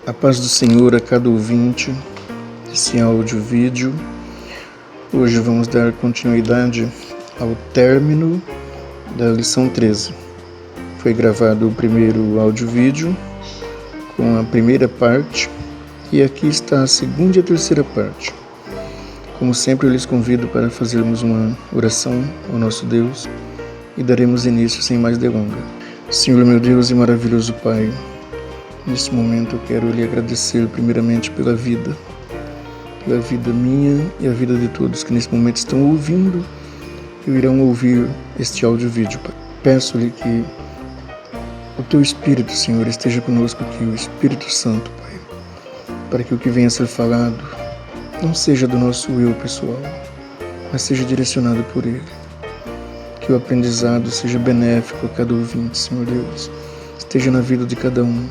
A paz do Senhor a cada ouvinte desse áudio-vídeo. Hoje vamos dar continuidade ao término da lição 13. Foi gravado o primeiro áudio-vídeo com a primeira parte e aqui está a segunda e a terceira parte. Como sempre, eu lhes convido para fazermos uma oração ao nosso Deus e daremos início sem mais delonga. Senhor, meu Deus e maravilhoso Pai, neste momento eu quero lhe agradecer primeiramente pela vida minha e a vida de todos que nesse momento estão ouvindo e irão ouvir este áudio-vídeo. Peço-lhe que o Teu Espírito, Senhor, esteja conosco aqui, o Espírito Santo, Pai, para que o que venha a ser falado não seja do nosso eu pessoal, mas seja direcionado por Ele. Que o aprendizado seja benéfico a cada ouvinte, Senhor Deus, esteja na vida de cada um.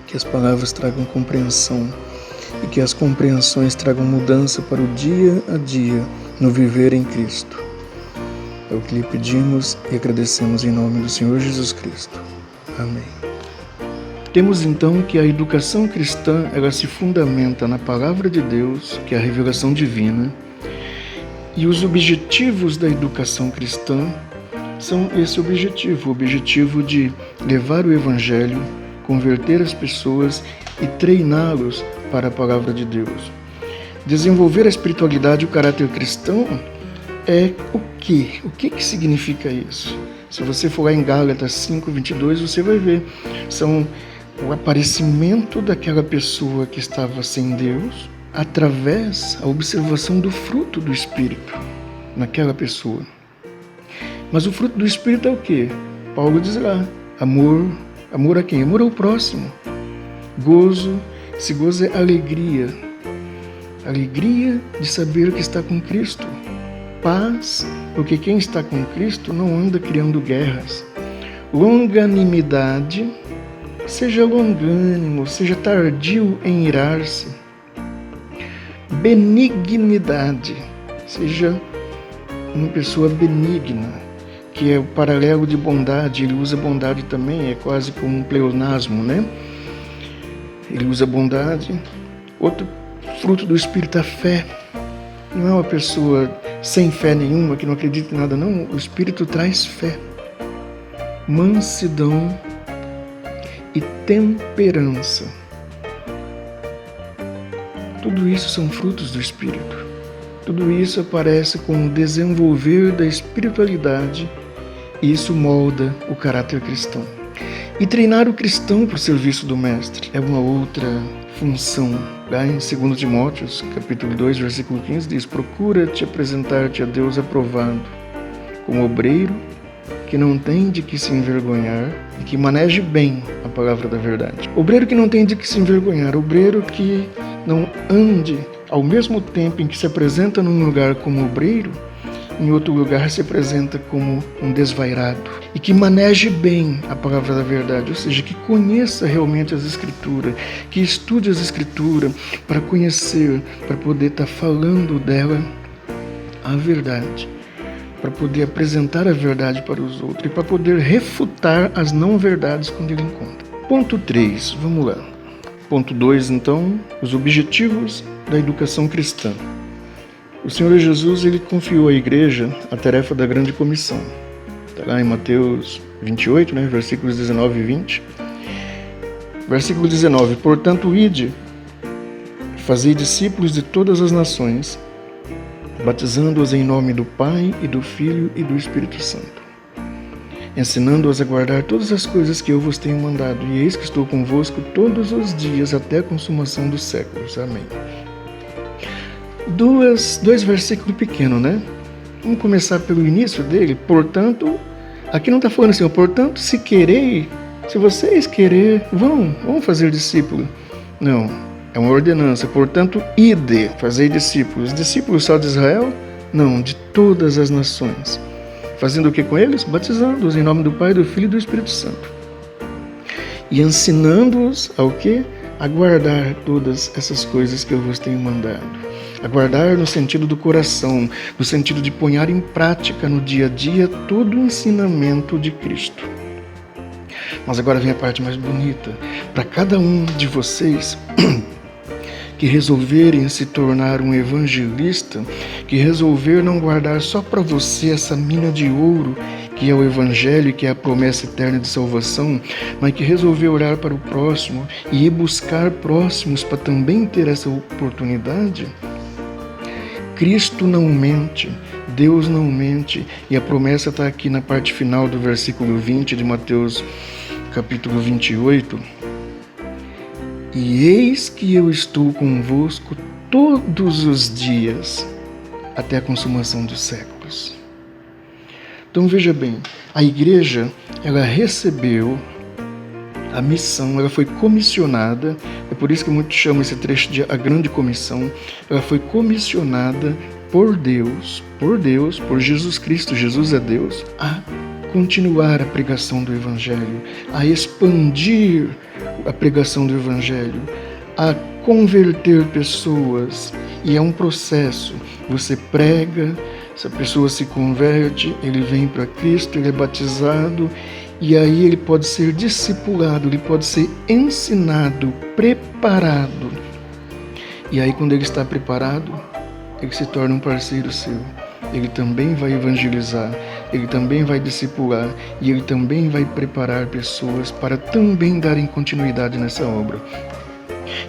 Que as palavras tragam compreensão e que as compreensões tragam mudança para o dia a dia no viver em Cristo. É o que lhe pedimos e agradecemos em nome do Senhor Jesus Cristo. Amém. Temos então que a educação cristã ela se fundamenta na palavra de Deus, que é a revelação divina, e os objetivos da educação cristã são esse objetivo, o objetivo de levar o Evangelho, converter as pessoas e treiná-los para a palavra de Deus. Desenvolver a espiritualidade e o caráter cristão é o quê? O que significa isso? Se você for lá em Gálatas 5:22, você vai ver. São o aparecimento daquela pessoa que estava sem Deus através da observação do fruto do Espírito naquela pessoa. Mas o fruto do Espírito é o quê? Paulo diz lá, amor. Amor a quem? Amor ao próximo. Gozo. Esse gozo é alegria. Alegria de saber que está com Cristo. Paz, porque quem está com Cristo não anda criando guerras. Longanimidade, seja longânimo, seja tardio em irar-se. Benignidade, seja uma pessoa benigna, que é o paralelo de bondade. Ele usa bondade também, é quase como um pleonasmo, né? Ele usa bondade. Outro fruto do Espírito é a fé. Não é uma pessoa sem fé nenhuma, que não acredita em nada, não. O Espírito traz fé. Mansidão e temperança. Tudo isso são frutos do Espírito. Tudo isso aparece com o desenvolver da espiritualidade e isso molda o caráter cristão. E treinar o cristão para o serviço do Mestre é uma outra função. Lá em 2 Timóteo, capítulo 2, versículo 15, diz: procura-te apresentar-te a Deus aprovado, como obreiro que não tem de que se envergonhar e que maneje bem a palavra da verdade. Obreiro que não tem de que se envergonhar, obreiro que não ande ao mesmo tempo em que se apresenta num lugar como obreiro, em outro lugar se apresenta como um desvairado. E que maneje bem a palavra da verdade, ou seja, que conheça realmente as Escrituras, que estude as Escrituras para conhecer, para poder estar falando dela a verdade, para poder apresentar a verdade para os outros e para poder refutar as não-verdades quando ele encontra. Ponto 3, vamos lá. Ponto 2, então, os objetivos da educação cristã. O Senhor Jesus ele confiou à igreja a tarefa da grande comissão. Está lá em Mateus 28, versículos 19 e 20. Versículo 19. Portanto, ide, fazei discípulos de todas as nações, batizando-os em nome do Pai e do Filho e do Espírito Santo, ensinando-os a guardar todas as coisas que eu vos tenho mandado. E eis que estou convosco todos os dias até a consumação dos séculos. Amém. Dois versículos pequenos, né? Vamos começar pelo início dele. Portanto, aqui não está falando assim, portanto, se vocês querer, vão fazer discípulo. Não, é uma ordenança. Portanto, ide, fazei discípulos. Discípulos só de Israel? Não, de todas as nações. Fazendo o que com eles? Batizando-os em nome do Pai, do Filho e do Espírito Santo. E ensinando-os ao quê? A guardar todas essas coisas que eu vos tenho mandado. Aguardar no sentido do coração, no sentido de pôr em prática no dia a dia todo o ensinamento de Cristo. Mas agora vem a parte mais bonita. Para cada um de vocês que resolverem se tornar um evangelista, que resolver não guardar só para você essa mina de ouro, que é o Evangelho, que é a promessa eterna de salvação, mas que resolver olhar para o próximo e ir buscar próximos para também ter essa oportunidade, Cristo não mente, Deus não mente, e a promessa está aqui na parte final do versículo 20 de Mateus capítulo 28. E eis que eu estou convosco todos os dias, até a consumação dos séculos. Então veja bem, a igreja, ela recebeu a missão, ela foi comissionada, é por isso que muitos chamam esse trecho de a grande comissão. Ela foi comissionada por Deus, por Jesus Cristo, Jesus é Deus, a continuar a pregação do Evangelho, a expandir a pregação do Evangelho, a converter pessoas. E é um processo, você prega, essa pessoa se converte, ele vem para Cristo, ele é batizado, e aí ele pode ser discipulado, ele pode ser ensinado, preparado. E aí quando ele está preparado, ele se torna um parceiro seu. Ele também vai evangelizar, ele também vai discipular e ele também vai preparar pessoas para também darem continuidade nessa obra.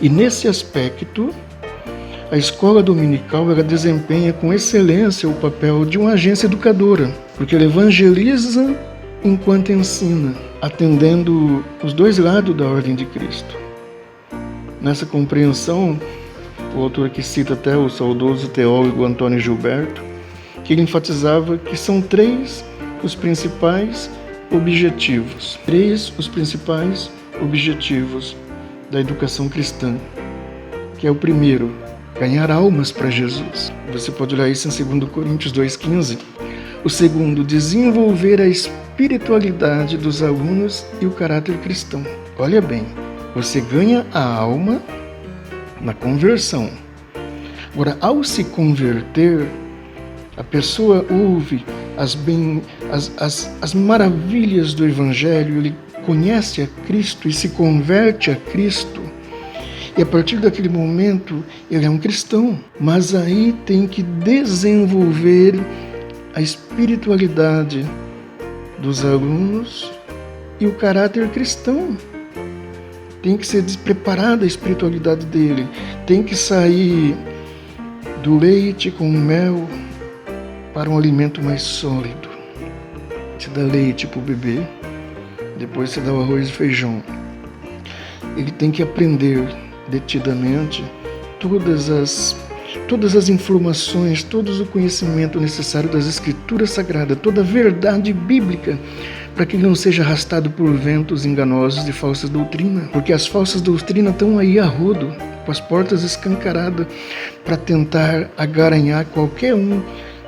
E nesse aspecto, a escola dominical ela desempenha com excelência o papel de uma agência educadora, porque ela evangeliza enquanto ensina, atendendo os dois lados da ordem de Cristo. Nessa compreensão, o autor aqui cita até o saudoso teólogo Antônio Gilberto, que ele enfatizava que são três os principais objetivos. Da educação cristã, que é o primeiro, ganhar almas para Jesus. Você pode olhar isso em 2 Coríntios 2,15. O segundo, desenvolver a espiritualidade dos alunos e o caráter cristão. Olha bem, você ganha a alma na conversão. Agora, ao se converter, a pessoa ouve as maravilhas do Evangelho, ele conhece a Cristo e se converte a Cristo. E a partir daquele momento, ele é um cristão. Mas aí tem que desenvolver a espiritualidade dos alunos e o caráter cristão. Tem que ser despreparada a espiritualidade dele. Tem que sair do leite com mel para um alimento mais sólido. Você dá leite para o bebê, depois você dá o arroz e feijão. Ele tem que aprender detidamente todas as informações, todo o conhecimento necessário das Escrituras Sagradas, toda a verdade bíblica, para que ele não seja arrastado por ventos enganosos de falsa doutrina. Porque as falsas doutrinas estão aí a rodo, com as portas escancaradas, para tentar agaranhar qualquer um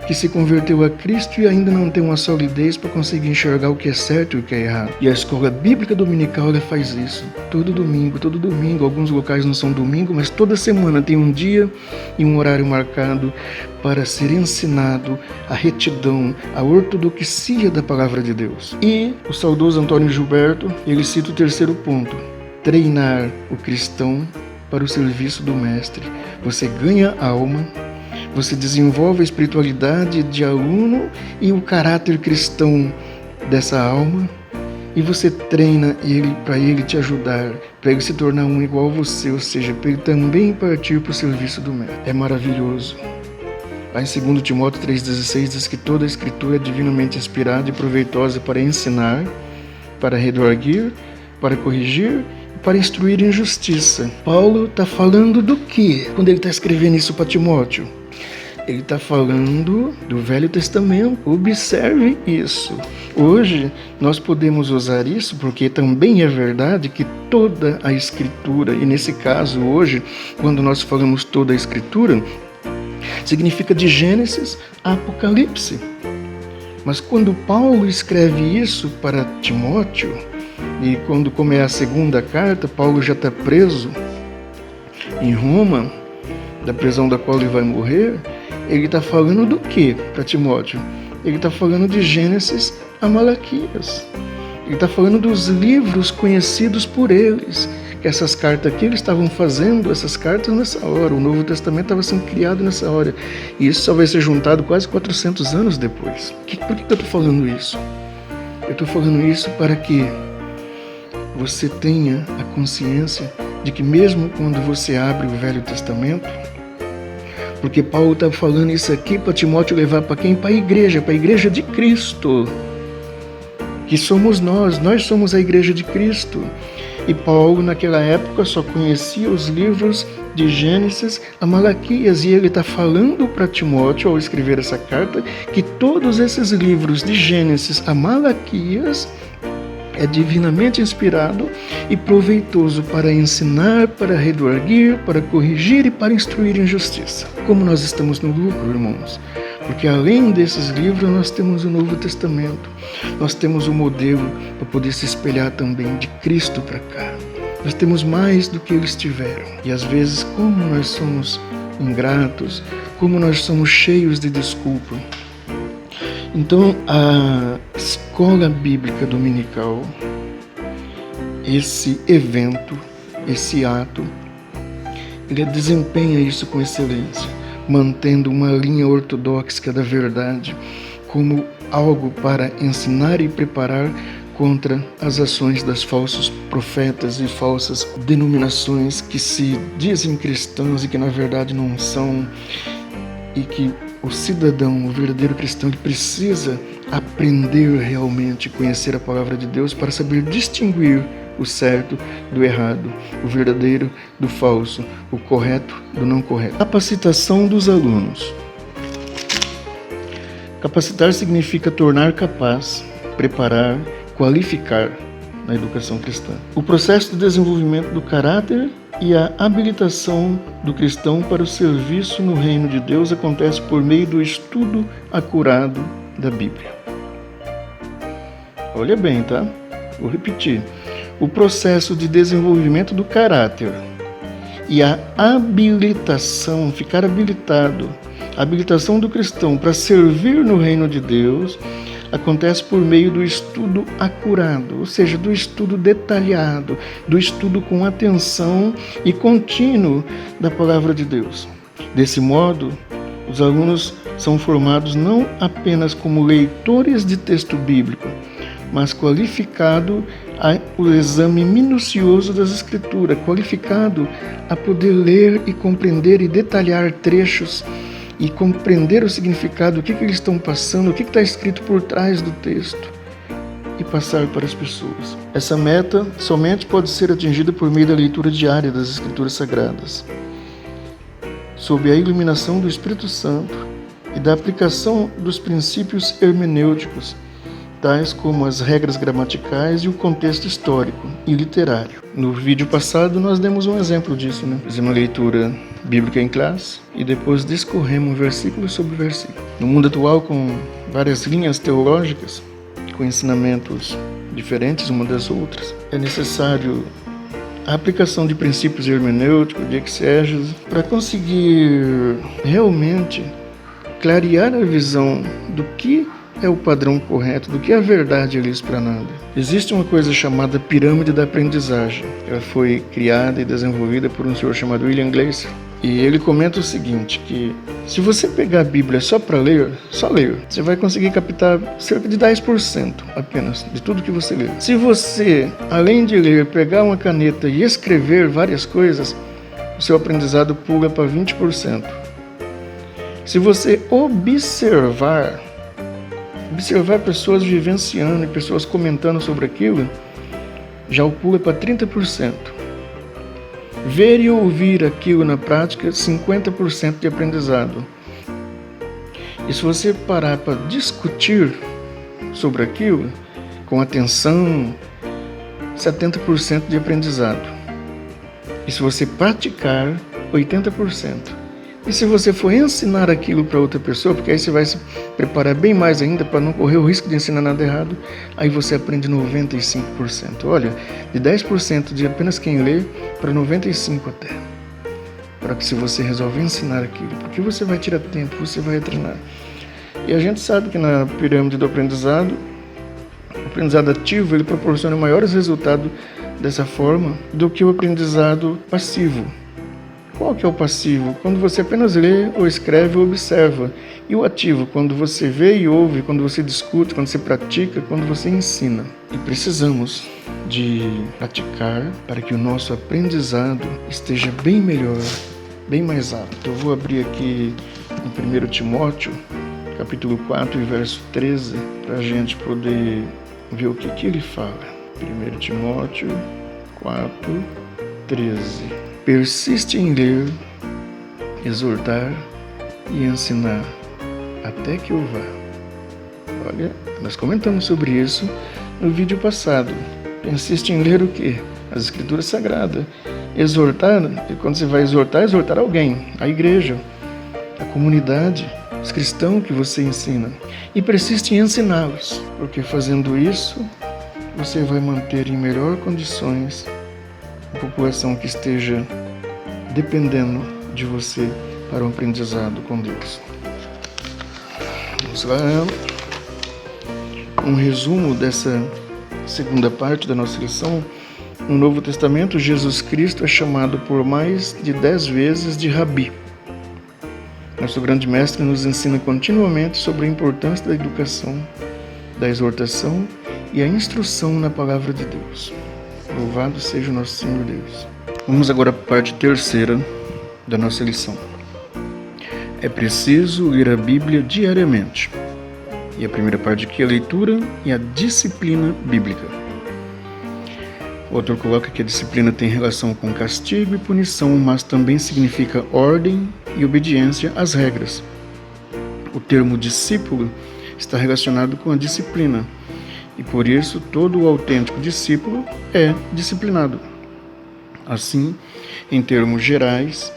que se converteu a Cristo e ainda não tem uma solidez para conseguir enxergar o que é certo e o que é errado. E a escola bíblica dominical ela faz isso. Todo domingo, alguns locais não são domingo, mas toda semana tem um dia e um horário marcado para ser ensinado a retidão, a ortodoxia da palavra de Deus. E o saudoso Antônio Gilberto, ele cita o terceiro ponto: treinar o cristão para o serviço do mestre. Você ganha alma, você desenvolve a espiritualidade de aluno e o caráter cristão dessa alma, e você treina ele para ele te ajudar, para ele se tornar um igual a você, ou seja, para ele também partir para o serviço do mestre. É maravilhoso. Lá em 2 Timóteo 3,16 diz que toda a escritura é divinamente inspirada e proveitosa para ensinar, para redarguir, para corrigir, para instruir em justiça. Paulo está falando do quê quando ele está escrevendo isso para Timóteo? Ele está falando do Velho Testamento. Observe isso. Hoje nós podemos usar isso porque também é verdade que toda a Escritura, e nesse caso hoje, quando nós falamos toda a Escritura, significa de Gênesis a Apocalipse. Mas quando Paulo escreve isso para Timóteo, e como é a segunda carta, Paulo já está preso em Roma, da prisão da qual ele vai morrer, ele está falando do que para Timóteo? Ele está falando de Gênesis a Malaquias. Ele está falando dos livros conhecidos por eles. Que essas cartas aqui, eles estavam fazendo essas cartas nessa hora. O Novo Testamento estava sendo criado nessa hora. E isso só vai ser juntado quase 400 anos depois. Por que eu estou falando isso? Eu estou falando isso para que você tenha a consciência de que mesmo quando você abre o Velho Testamento, porque Paulo está falando isso aqui para Timóteo levar para quem? Para a igreja de Cristo, que somos nós somos a igreja de Cristo. E Paulo naquela época só conhecia os livros de Gênesis a Malaquias, e ele está falando para Timóteo ao escrever essa carta que todos esses livros de Gênesis a Malaquias é divinamente inspirado e proveitoso para ensinar, para redarguir, para corrigir e para instruir em justiça. Como nós estamos no lucro, irmãos? Porque além desses livros nós temos o Novo Testamento, nós temos o modelo para poder se espelhar também de Cristo para cá. Nós temos mais do que eles tiveram. E às vezes, como nós somos ingratos, como nós somos cheios de desculpa. Então, a escola bíblica dominical, esse evento, esse ato, ele desempenha isso com excelência, mantendo uma linha ortodoxa da verdade como algo para ensinar e preparar contra as ações das falsos profetas e falsas denominações que se dizem cristãos e que na verdade não são, e que o cidadão, o verdadeiro cristão, ele precisa aprender realmente, conhecer a palavra de Deus para saber distinguir o certo do errado, o verdadeiro do falso, o correto do não correto. Capacitação dos alunos. Capacitar significa tornar capaz, preparar, qualificar na educação cristã. O processo de desenvolvimento do caráter e a habilitação do cristão para o serviço no reino de Deus acontece por meio do estudo acurado da Bíblia. Olha bem, tá? Vou repetir. O processo de desenvolvimento do caráter e a habilitação, ficar habilitado, a habilitação do cristão para servir no reino de Deus acontece por meio do estudo acurado, ou seja, do estudo detalhado, do estudo com atenção e contínuo da palavra de Deus. Desse modo, os alunos são formados não apenas como leitores de texto bíblico, mas qualificado ao exame minucioso das Escrituras, qualificado a poder ler e compreender e detalhar trechos e compreender o significado, o que eles estão passando, o que está escrito por trás do texto e passar para as pessoas. Essa meta somente pode ser atingida por meio da leitura diária das Escrituras Sagradas, sob a iluminação do Espírito Santo e da aplicação dos princípios hermenêuticos, tais como as regras gramaticais e o contexto histórico e literário. No vídeo passado nós demos um exemplo disso, né? Fizemos uma leitura bíblica em classe e depois discorremos versículo sobre versículo. No mundo atual, com várias linhas teológicas, com ensinamentos diferentes uma das outras, é necessário a aplicação de princípios hermenêuticos, de exégese, para conseguir realmente clarear a visão do que é o padrão correto, do que é a verdade ali esplanada. Existe uma coisa chamada pirâmide da aprendizagem. Ela foi criada e desenvolvida por um senhor chamado William Glasser. E ele comenta o seguinte, que se você pegar a Bíblia só para ler, você vai conseguir captar cerca de 10% apenas de tudo que você lê. Se você, além de ler, pegar uma caneta e escrever várias coisas, o seu aprendizado pula para 20%. Se você observar pessoas vivenciando e pessoas comentando sobre aquilo, já o pulo é para 30%. Ver e ouvir aquilo na prática, 50% de aprendizado. E se você parar para discutir sobre aquilo, com atenção, 70% de aprendizado. E se você praticar, 80%. E se você for ensinar aquilo para outra pessoa, porque aí você vai se preparar bem mais ainda para não correr o risco de ensinar nada errado, aí você aprende 95%. Olha, de 10% de apenas quem lê para 95% até. Para que se você resolver ensinar aquilo, porque você vai tirar tempo, você vai treinar. E a gente sabe que na pirâmide do aprendizado, o aprendizado ativo, ele proporciona maiores resultados dessa forma do que o aprendizado passivo. Qual que é o passivo? Quando você apenas lê ou escreve ou observa. E o ativo? Quando você vê e ouve, quando você discute, quando você pratica, quando você ensina. E precisamos de praticar para que o nosso aprendizado esteja bem melhor, bem mais apto. Eu vou abrir aqui em 1 Timóteo, capítulo 4 e verso 13, para a gente poder ver o que ele fala. 1 Timóteo 4, 13. Persiste em ler, exortar e ensinar, até que eu vá. Olha, nós comentamos sobre isso no vídeo passado. Persiste em ler o quê? As Escrituras Sagradas. Exortar, e quando você vai exortar alguém, a igreja, a comunidade, os cristãos que você ensina. E persiste em ensiná-los, porque fazendo isso, você vai manter em melhor condições a população que esteja dependendo de você para um aprendizado com Deus. Vamos lá. Um resumo dessa segunda parte da nossa lição. No Novo Testamento, Jesus Cristo é chamado por mais de 10 vezes de Rabi. Nosso grande mestre nos ensina continuamente sobre a importância da educação, da exortação e a instrução na palavra de Deus. Louvado seja o nosso Senhor Deus. Vamos agora para a parte terceira da nossa lição. É preciso ler a Bíblia diariamente. E a primeira parte aqui é a leitura e a disciplina bíblica. O autor coloca que a disciplina tem relação com castigo e punição, mas também significa ordem e obediência às regras. O termo discípulo está relacionado com a disciplina, e por isso todo o autêntico discípulo é disciplinado. Assim, em termos gerais,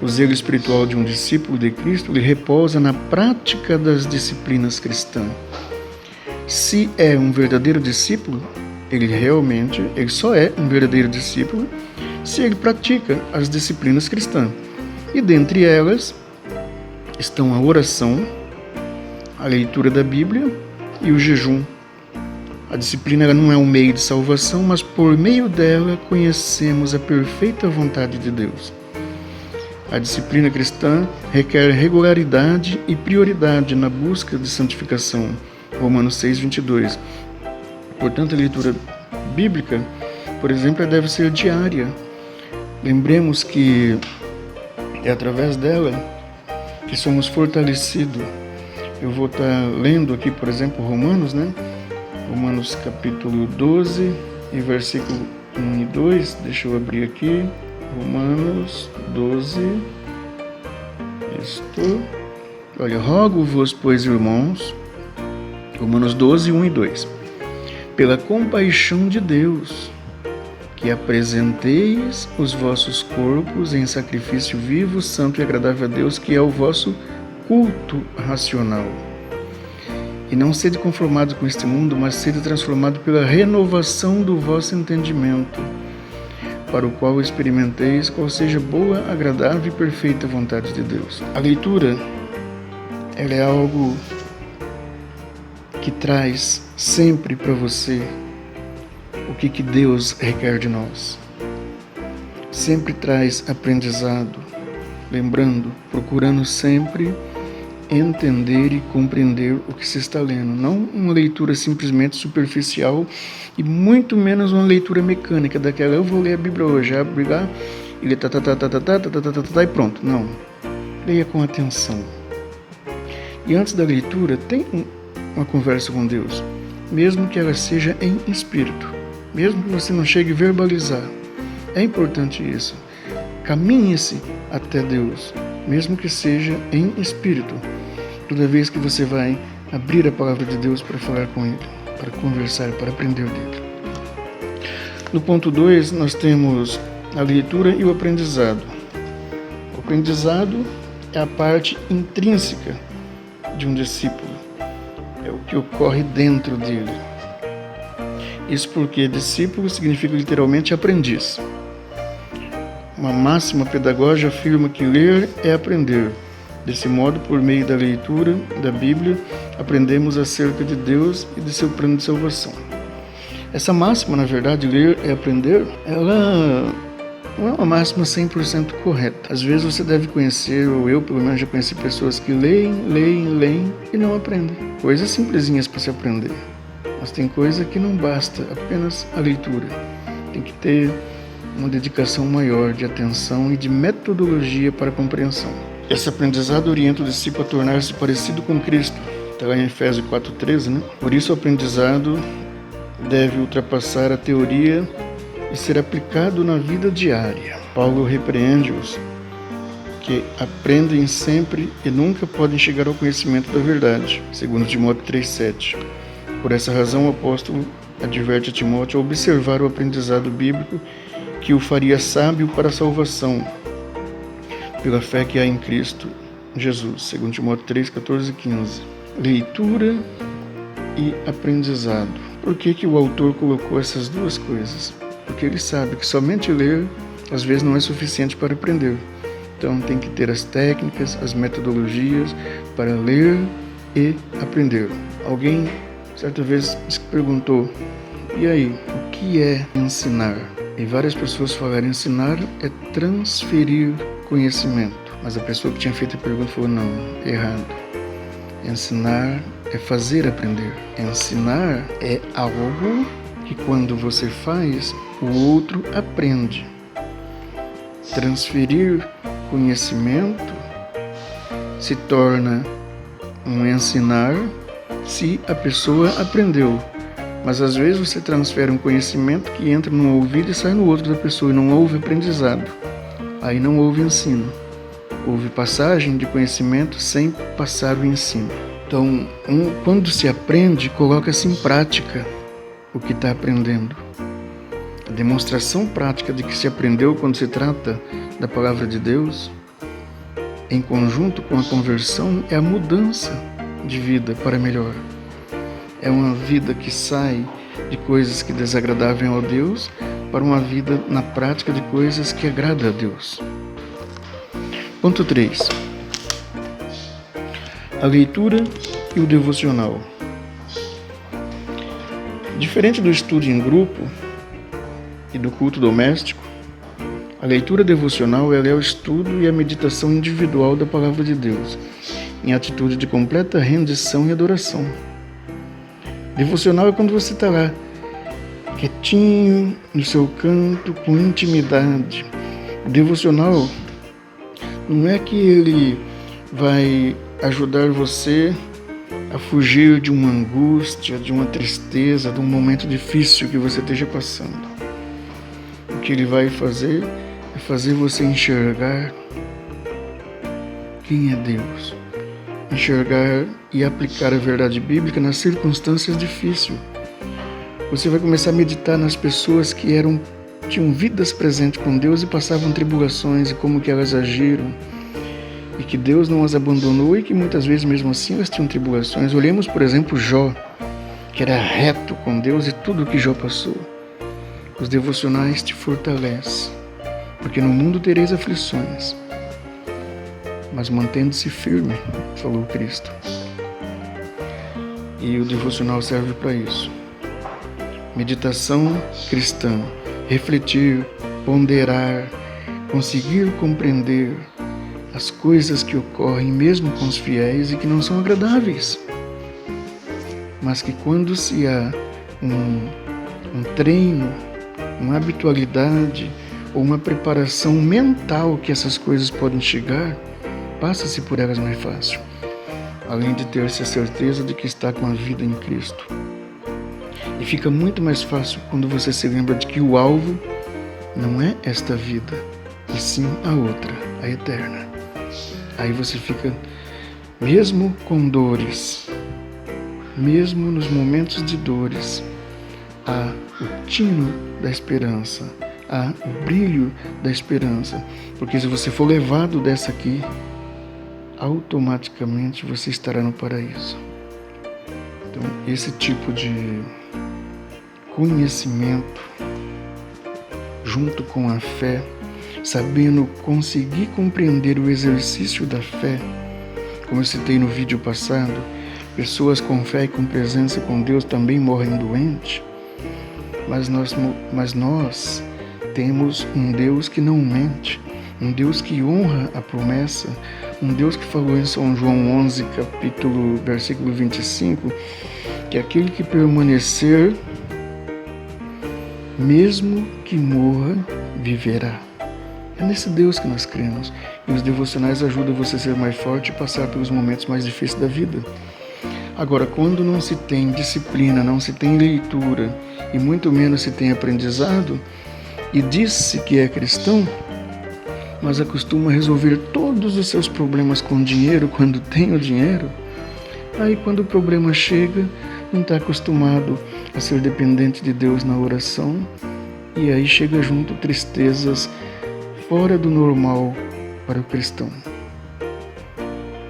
o zelo espiritual de um discípulo de Cristo ele repousa na prática das disciplinas cristãs. Se é um verdadeiro discípulo, ele só é um verdadeiro discípulo se ele pratica as disciplinas cristãs. E dentre elas estão a oração, a leitura da Bíblia e o jejum. A disciplina ela não é um meio de salvação, mas por meio dela conhecemos a perfeita vontade de Deus. A disciplina cristã requer regularidade e prioridade na busca de santificação. Romanos 6:22. Portanto, a leitura bíblica, por exemplo, deve ser diária. Lembremos que é através dela que somos fortalecidos. Eu vou estar lendo aqui, por exemplo, Romanos, Romanos capítulo 12 e versículo 1 e 2. Deixa eu abrir aqui. Romanos 12. Olha, rogo-vos, pois, irmãos, Romanos 12, 1 e 2. Pela compaixão de Deus, que apresenteis os vossos corpos em sacrifício vivo, santo e agradável a Deus, que é o vosso culto racional. E não sede conformados com este mundo, mas sede transformado pela renovação do vosso entendimento, para o qual experimenteis qual seja boa, agradável e perfeita vontade de Deus. A leitura, ela é algo que traz sempre para você o que Deus requer de nós. Sempre traz aprendizado, lembrando, procurando sempre entender e compreender o que se está lendo. Não uma leitura simplesmente superficial e muito menos uma leitura mecânica daquela, eu vou ler a Bíblia hoje, abrir lá e ler e pronto. Não. Leia com atenção. E antes da leitura, tem uma conversa com Deus, mesmo que ela seja em espírito, mesmo que você não chegue a verbalizar. É importante isso. Caminhe-se até Deus, mesmo que seja em espírito. Toda vez que você vai abrir a palavra de Deus para falar com Ele, para conversar, para aprender dele. No ponto 2, nós temos a leitura e o aprendizado. O aprendizado é a parte intrínseca de um discípulo. É o que ocorre dentro dele. Isso porque discípulo significa literalmente aprendiz. Uma máxima pedagógica afirma que ler é aprender. Desse modo, por meio da leitura da Bíblia, aprendemos acerca de Deus e de seu plano de salvação. Essa máxima, na verdade, ler é aprender, ela não é uma máxima 100% correta. Às vezes você deve conhecer, ou eu pelo menos já conheci pessoas que leem e não aprendem. Coisas simplesinhas para se aprender. Mas tem coisa que não basta apenas a leitura. Tem que ter uma dedicação maior de atenção e de metodologia para a compreensão. Esse aprendizado orienta o discípulo a tornar-se parecido com Cristo. Está lá em Efésios 4,13, né? Por isso o aprendizado deve ultrapassar a teoria e ser aplicado na vida diária. Paulo repreende-os que aprendem sempre e nunca podem chegar ao conhecimento da verdade, segundo Timóteo 3,7. Por essa razão, o apóstolo adverte a Timóteo a observar o aprendizado bíblico que o faria sábio para a salvação, pela fé que há em Cristo Jesus, segundo Timóteo 3,14 e 15. Leitura e aprendizado. Por que o autor colocou essas duas coisas? Porque ele sabe que somente ler, às vezes, não é suficiente para aprender. Então, tem que ter as técnicas, as metodologias para ler e aprender. Alguém, certa vez, se perguntou, e aí, o que é ensinar? E várias pessoas falaram, ensinar é transferir conhecimento. Mas a pessoa que tinha feito a pergunta falou, não, errado. Ensinar é fazer aprender. Ensinar é algo que quando você faz, o outro aprende. Transferir conhecimento se torna um ensinar se a pessoa aprendeu. Mas às vezes você transfere um conhecimento que entra num ouvido e sai no outro da pessoa e não houve aprendizado. Aí não houve ensino. Houve passagem de conhecimento sem passar o ensino. Então, quando se aprende, coloca-se em prática o que está aprendendo. A demonstração prática de que se aprendeu quando se trata da palavra de Deus, em conjunto com a conversão, é a mudança de vida para melhor. É uma vida que sai de coisas que desagradavam a Deus para uma vida na prática de coisas que agradam a Deus. Ponto 3. A leitura e o devocional. Diferente do estudo em grupo e do culto doméstico, a leitura devocional é o estudo e a meditação individual da Palavra de Deus, em atitude de completa rendição e adoração. Devocional é quando você está lá, quietinho, no seu canto, com intimidade. O devocional não é que ele vai ajudar você a fugir de uma angústia, de uma tristeza, de um momento difícil que você esteja passando. O que ele vai fazer é fazer você enxergar quem é Deus. Enxergar e aplicar a verdade bíblica nas circunstâncias difíceis. Você vai começar a meditar nas pessoas que tinham vidas presentes com Deus e passavam tribulações e como que elas agiram. E que Deus não as abandonou e que muitas vezes mesmo assim elas tinham tribulações. Olhemos, por exemplo, Jó, que era reto com Deus e tudo o que Jó passou. Os devocionais te fortalecem, porque no mundo tereis aflições, mas mantendo-se firme, falou Cristo. E o devocional serve para isso. Meditação cristã, refletir, ponderar, conseguir compreender as coisas que ocorrem mesmo com os fiéis e que não são agradáveis, mas que quando se há um treino, uma habitualidade ou uma preparação mental que essas coisas podem chegar, passa-se por elas mais fácil, além de ter-se a certeza de que está com a vida em Cristo. E fica muito mais fácil quando você se lembra de que o alvo não é esta vida, e sim a outra, a eterna. Aí você fica, mesmo com dores, mesmo nos momentos de dores, há o tino da esperança, há o brilho da esperança. Porque se você for levado dessa aqui, automaticamente você estará no paraíso. Então, esse tipo de conhecimento, junto com a fé, sabendo conseguir compreender o exercício da fé, como eu citei no vídeo passado, pessoas com fé e com presença com Deus também morrem doentes. mas nós temos um Deus que não mente, um Deus que honra a promessa, um Deus que falou em São João 11, versículo 25, que aquele que permanecer, mesmo que morra, viverá. É nesse Deus que nós cremos. E os devocionais ajudam você a ser mais forte e passar pelos momentos mais difíceis da vida. Agora, quando não se tem disciplina, não se tem leitura e muito menos se tem aprendizado, e diz-se que é cristão, mas acostuma resolver todos os seus problemas com dinheiro quando tem o dinheiro, aí quando o problema chega, não está acostumado a ser dependente de Deus na oração, e aí chega junto tristezas fora do normal para o cristão.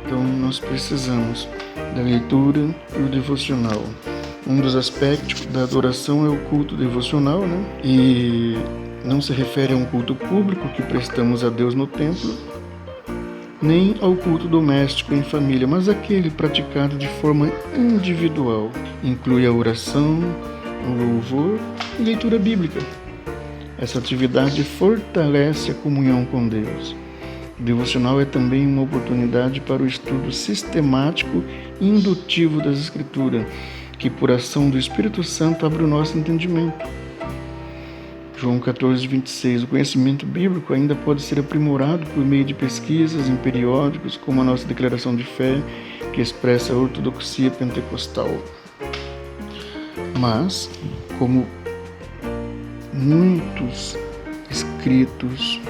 Então nós precisamos da leitura e o devocional. Um dos aspectos da adoração é o culto devocional, né? E não se refere a um culto público que prestamos a Deus no templo, nem ao culto doméstico em família, mas aquele praticado de forma individual. Inclui a oração, o louvor e leitura bíblica. Essa atividade fortalece a comunhão com Deus. O devocional é também uma oportunidade para o estudo sistemático e indutivo das Escrituras, que por ação do Espírito Santo abre o nosso entendimento. João 14, 26. O conhecimento bíblico ainda pode ser aprimorado por meio de pesquisas em periódicos, como a nossa declaração de fé, que expressa a ortodoxia pentecostal. Mas, como muitos escritos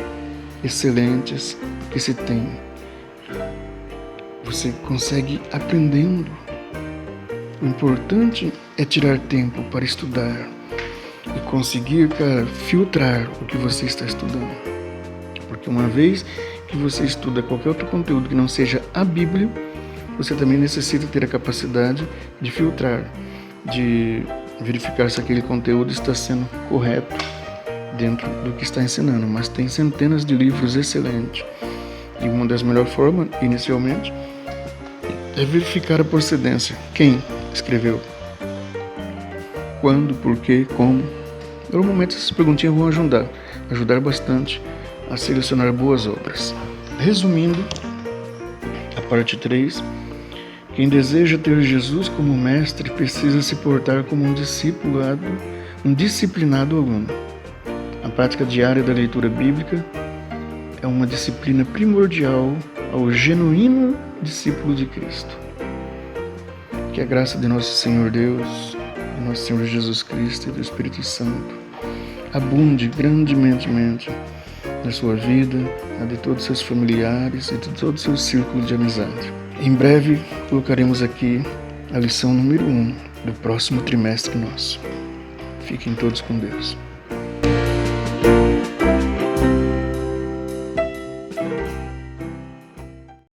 excelentes que se tem, você consegue aprendendo. O importante é tirar tempo para estudar e conseguir, filtrar o que você está estudando. Porque uma vez que você estuda qualquer outro conteúdo que não seja a Bíblia, você também necessita ter a capacidade de filtrar, de verificar se aquele conteúdo está sendo correto dentro do que está ensinando. Mas tem centenas de livros excelentes. E uma das melhores formas, inicialmente, é verificar a procedência. Quem escreveu? Quando, por quê, como? Normalmente essas perguntinhas vão ajudar bastante a selecionar boas obras. Resumindo, a parte 3, quem deseja ter Jesus como mestre precisa se portar como um disciplinado aluno. A prática diária da leitura bíblica é uma disciplina primordial ao genuíno discípulo de Cristo. Que a graça de nosso Senhor Deus, de nosso Senhor Jesus Cristo e do Espírito Santo abunde grandemente na sua vida, na de todos os seus familiares e de todo o seu círculo de amizade. Em breve colocaremos aqui a lição número 1 do próximo trimestre nosso. Fiquem todos com Deus.